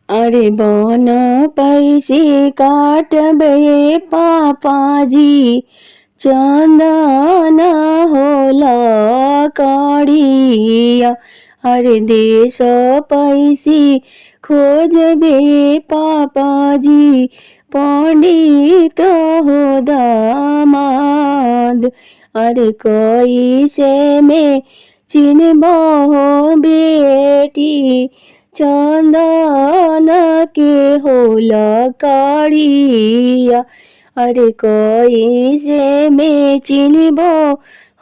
अरे बन पैसे काटबे पापाजी, चंदन होला काड़िया। अरे देश पैसे खोजबे पापाजी, पंडित हो दामाद। अरे कैसे में चिन्हबो बेटी, चंदन के होला काड़िया। अरे कैसे में चिन्हबो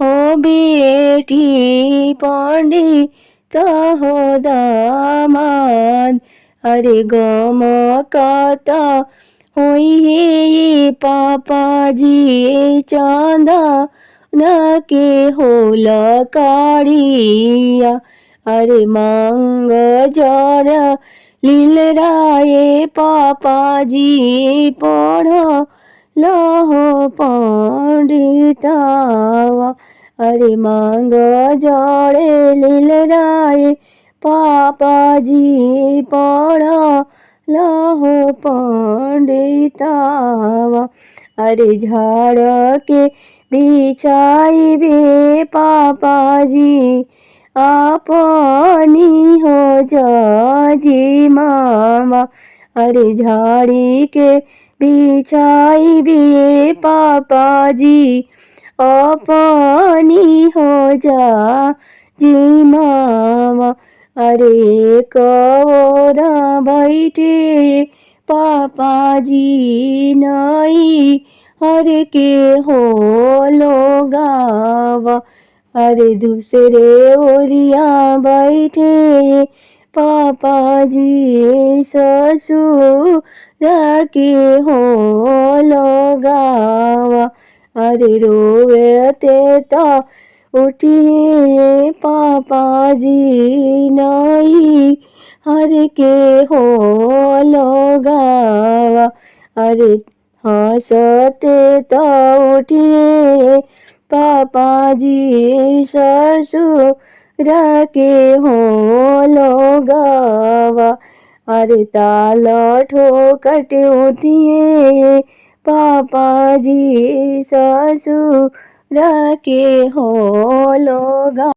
हो बेटी, पंडित हो दामाद। अरे गम कता होई हे पापाजी, चंदन के होला काड़िया। अरे मांग जर लीलराए पापाजी, पढ़ लहो पंडितावा। अरे मांग जड़े लीलराए पापाजी, पढ़ लहो पंडितावा। अरे झाड़ के बिछाइबे पापाजी, अपनी हो जाजी मामा। अरे झाड़ी के बिछाइबे पापाजी, अपनी हो जाजी मामा। अरे कौर बैठे पापाजी, नई हर के हो लोगावा। अरे दूसरे ओरिया बैठे पापाजी, ससुर के हो लोगावा। अरे रोवेते तो उठिए पापाजी, नई हर के हो लोगावा। अरे हंसते तो उठिए पापाजी, ससुर के हो लोगावा। अरे ताल ठोकट उठिए पापाजी, ससुर के हो लोगा।